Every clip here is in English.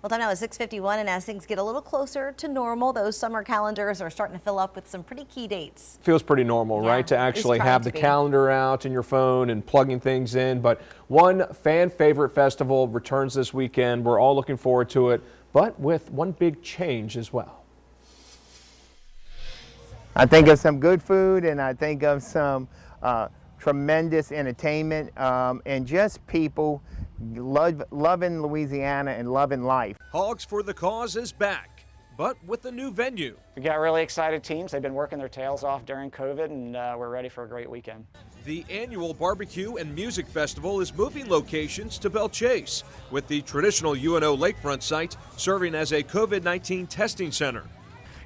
Well, time now is 6:51, and as things get a little closer to normal, those summer calendars are starting to fill up with some pretty key dates. Feels pretty normal, Yeah, right? To actually have the be. calendar out in your phone and plugging things in. But one fan favorite festival returns this weekend. We're all looking forward to it, but with one big change as well. I think of some good food, and I think of some tremendous entertainment, and just people loving Louisiana and loving life. Hogs for the Cause is back, but with a new venue. We got really excited teams. They've been working their tails off during COVID, and we're ready for a great weekend. The annual Barbecue and Music Festival is moving locations to Belle Chase, with the traditional UNO lakefront site serving as a COVID-19 testing center.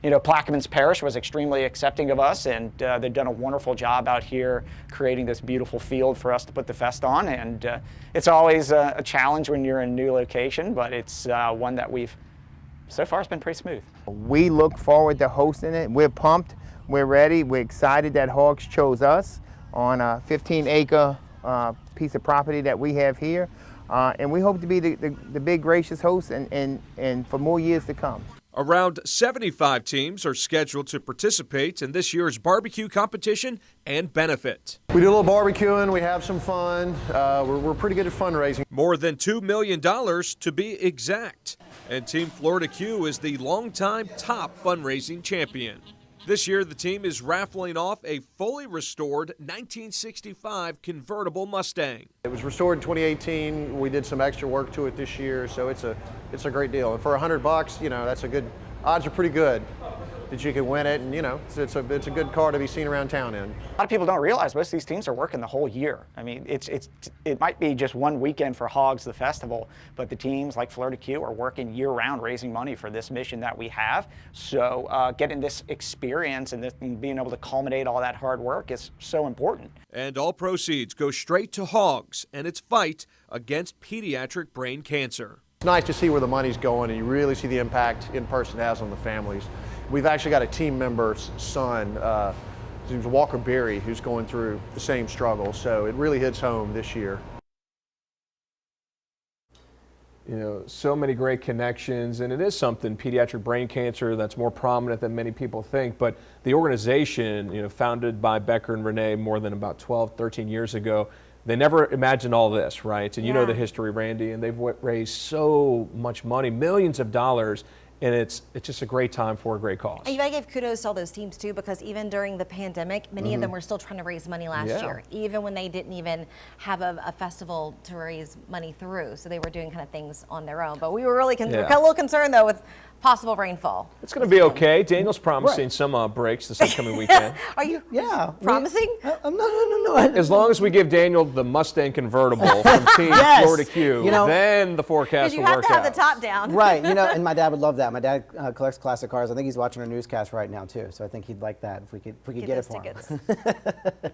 You know, Plaquemines Parish was extremely accepting of us, and they've done a wonderful job out here creating this beautiful field for us to put the fest on. And it's always a challenge when you're in a new location, but it's one that so far it's been pretty smooth. We look forward to hosting it. We're pumped, we're ready, we're excited that Hogs chose us on a 15-acre piece of property that we have here. And we hope to be the big gracious host and for more years to come. Around 75 teams are scheduled to participate in this year's barbecue competition and benefit. We do a little barbecuing, we have some fun, we're pretty good at fundraising. More than $2 million to be exact. And Team Florida Q is the longtime top fundraising champion. This year, the team is raffling off a fully restored 1965 convertible Mustang. It was restored in 2018. We did some extra work to it this year, so it's a great deal. And for $100, you know, that's a good. Odds are pretty good that you can win it, and you know, it's a good car to be seen around town in. A lot of people don't realize most of these teams are working the whole year. I mean, it might be just one weekend for Hogs, the festival, but the teams like Florida Q are working year-round raising money for this mission that we have. So getting this experience and being able to culminate all that hard work is so important. And all proceeds go straight to Hogs and its fight against pediatric brain cancer. It's nice to see where the money's going, and you really see the impact in person has on the families. We've actually got a team member's son, his name's Walker Berry, who's going through the same struggle, so it really hits home this year. You know, so many great connections, and it is something, pediatric brain cancer, that's more prominent than many people think. But the organization, you know, founded by Becker and Renee more than about 12, 13 years ago, they never imagined all this, right? And you know the history, Randy, and they've raised so much money, millions of dollars. And it's just a great time for a great cause. And you gotta give kudos to all those teams too, because even during the pandemic, many of them were still trying to raise money last year, even when they didn't even have a festival to raise money through. So they were doing kind of things on their own. But we were really a little concerned though with possible rainfall. It's going to be okay. Daniel's promising some breaks this upcoming weekend. Are you promising? No. As long as we give Daniel the Mustang convertible from Team Florida Q, then the forecast will work out. You have to have the top down. Right, you know, and my dad would love that. My dad collects classic cars. I think he's watching our newscast right now too, so I think he'd like that if we could get it for him.